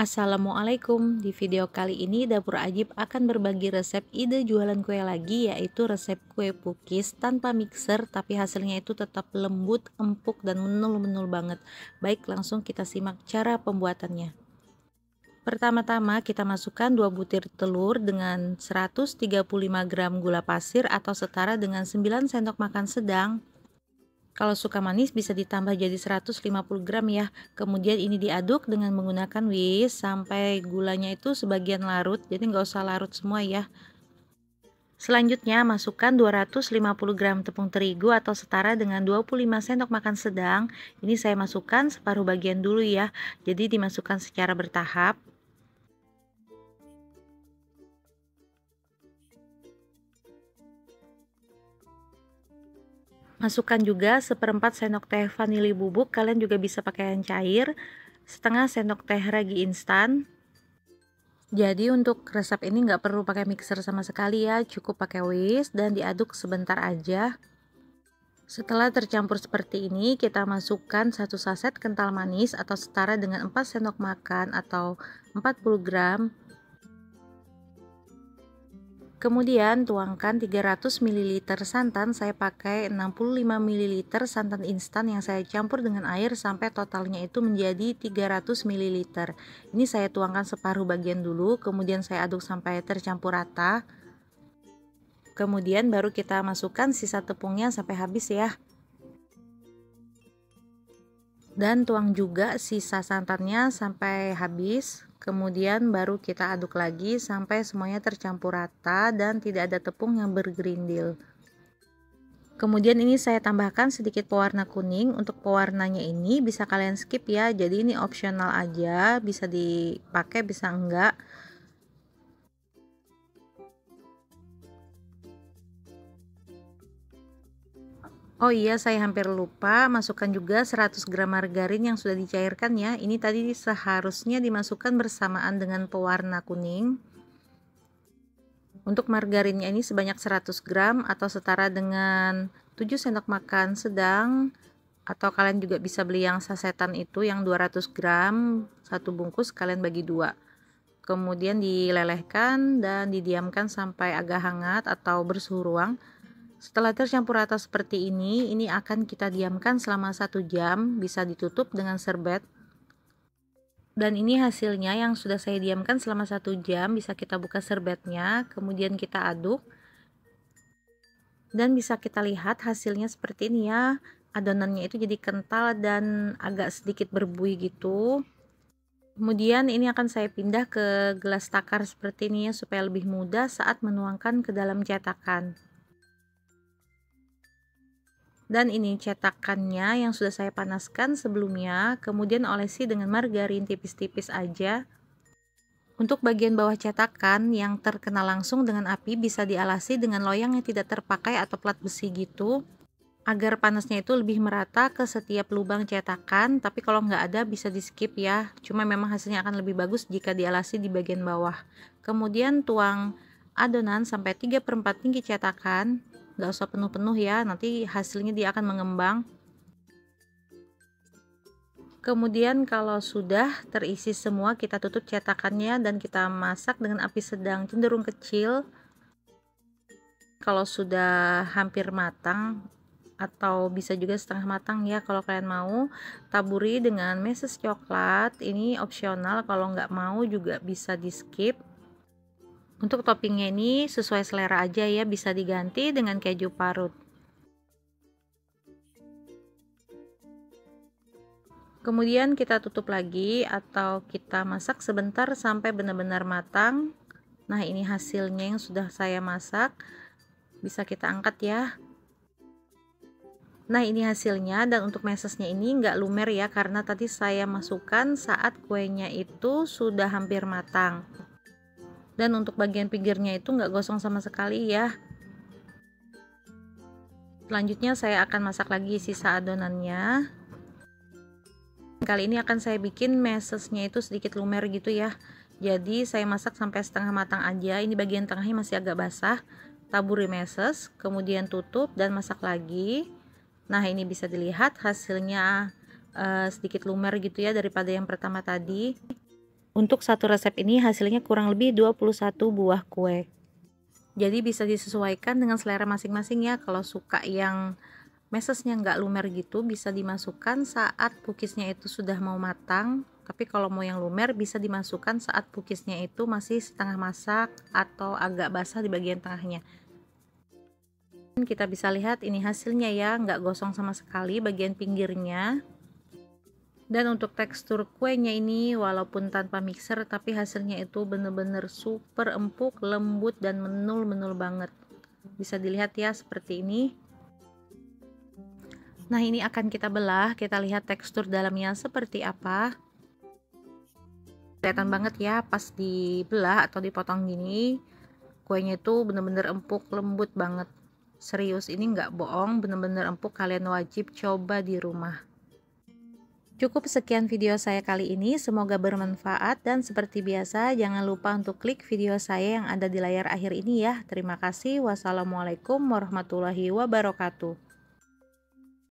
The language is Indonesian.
Assalamualaikum, di video kali ini Dapur Ajib akan berbagi resep ide jualan kue lagi, yaitu resep kue pukis tanpa mixer tapi hasilnya itu tetap lembut, empuk, dan menul-menul banget. Baik, langsung kita simak cara pembuatannya. Pertama-tama kita masukkan 2 butir telur dengan 135 gram gula pasir atau setara dengan 9 sendok makan sedang. Kalau suka manis bisa ditambah jadi 150 gram ya. Kemudian ini diaduk dengan menggunakan whisk sampai gulanya itu sebagian larut, jadi nggak usah larut semua ya. Selanjutnya masukkan 250 gram tepung terigu atau setara dengan 25 sendok makan sedang. Ini saya masukkan separuh bagian dulu ya, jadi dimasukkan secara bertahap. Masukkan juga seperempat sendok teh vanili bubuk, kalian juga bisa pakai yang cair, setengah sendok teh ragi instan. Jadi untuk resep ini nggak perlu pakai mixer sama sekali ya, cukup pakai whisk dan diaduk sebentar aja. Setelah tercampur seperti ini, kita masukkan 1 saset kental manis atau setara dengan 4 sendok makan atau 40 gram. Kemudian tuangkan 300 ml santan, saya pakai 65 ml santan instan yang saya campur dengan air sampai totalnya itu menjadi 300 ml. Ini saya tuangkan separuh bagian dulu, kemudian saya aduk sampai tercampur rata. Kemudian baru kita masukkan sisa tepungnya sampai habis ya. Dan tuang juga sisa santannya sampai habis. Kemudian baru kita aduk lagi sampai semuanya tercampur rata dan tidak ada tepung yang bergerindil. Kemudian ini saya tambahkan sedikit pewarna kuning. Untuk pewarnanya ini bisa kalian skip ya, jadi ini opsional aja, bisa dipakai bisa enggak. Oh iya, saya hampir lupa, masukkan juga 100 gram margarin yang sudah dicairkan ya. Ini tadi seharusnya dimasukkan bersamaan dengan pewarna kuning. Untuk margarinnya ini sebanyak 100 gram atau setara dengan 7 sendok makan sedang, atau kalian juga bisa beli yang sasetan itu yang 200 gram, satu bungkus kalian bagi dua. Kemudian dilelehkan dan didiamkan sampai agak hangat atau bersuhu ruang. Setelah tercampur rata seperti ini akan kita diamkan selama 1 jam, bisa ditutup dengan serbet. Dan ini hasilnya yang sudah saya diamkan selama 1 jam, bisa kita buka serbetnya, kemudian kita aduk. Dan bisa kita lihat hasilnya seperti ini ya, adonannya itu jadi kental dan agak sedikit berbuih gitu. Kemudian ini akan saya pindah ke gelas takar seperti ini ya, supaya lebih mudah saat menuangkan ke dalam cetakan. Dan ini cetakannya yang sudah saya panaskan sebelumnya, kemudian olesi dengan margarin tipis-tipis aja. Untuk bagian bawah cetakan yang terkena langsung dengan api bisa dialasi dengan loyang yang tidak terpakai atau plat besi gitu, agar panasnya itu lebih merata ke setiap lubang cetakan. Tapi kalau nggak ada bisa di skip ya, cuma memang hasilnya akan lebih bagus jika dialasi di bagian bawah. Kemudian tuang adonan sampai 3/4 tinggi cetakan, nggak usah penuh-penuh ya, nanti hasilnya dia akan mengembang. Kemudian kalau sudah terisi semua, kita tutup cetakannya dan kita masak dengan api sedang cenderung kecil. Kalau sudah hampir matang atau bisa juga setengah matang ya, kalau kalian mau, taburi dengan meses coklat. Ini opsional, kalau nggak mau juga bisa di skip. Untuk toppingnya ini sesuai selera aja ya, bisa diganti dengan keju parut. Kemudian kita tutup lagi atau kita masak sebentar sampai benar-benar matang. Nah, ini hasilnya yang sudah saya masak, bisa kita angkat ya. Nah, ini hasilnya, dan untuk mesesnya ini nggak lumer ya, karena tadi saya masukkan saat kuenya itu sudah hampir matang. Dan untuk bagian pinggirnya itu nggak gosong sama sekali ya. Selanjutnya saya akan masak lagi sisa adonannya. Kali ini akan saya bikin mesesnya itu sedikit lumer gitu ya. Jadi saya masak sampai setengah matang aja. Ini bagian tengahnya masih agak basah. Taburi meses, kemudian tutup dan masak lagi. Nah, ini bisa dilihat hasilnya sedikit lumer gitu ya daripada yang pertama tadi. Untuk satu resep ini hasilnya kurang lebih 21 buah kue. Jadi bisa disesuaikan dengan selera masing-masing ya. Kalau suka yang mesesnya nggak lumer gitu, bisa dimasukkan saat cookiesnya itu sudah mau matang. Tapi kalau mau yang lumer bisa dimasukkan saat cookiesnya itu masih setengah masak atau agak basah di bagian tengahnya. Kita bisa lihat ini hasilnya ya, nggak gosong sama sekali bagian pinggirnya. Dan untuk tekstur kuenya ini walaupun tanpa mixer tapi hasilnya itu bener-bener super empuk, lembut dan menul-menul banget. Bisa dilihat ya seperti ini. Nah, ini akan kita belah, kita lihat tekstur dalamnya seperti apa. Kelihatan banget ya pas dibelah atau dipotong gini, kuenya itu bener-bener empuk, lembut banget. Serius, ini nggak bohong, bener-bener empuk, kalian wajib coba di rumah. Cukup sekian video saya kali ini, semoga bermanfaat dan seperti biasa jangan lupa untuk klik video saya yang ada di layar akhir ini ya. Terima kasih. Wassalamualaikum warahmatullahi wabarakatuh.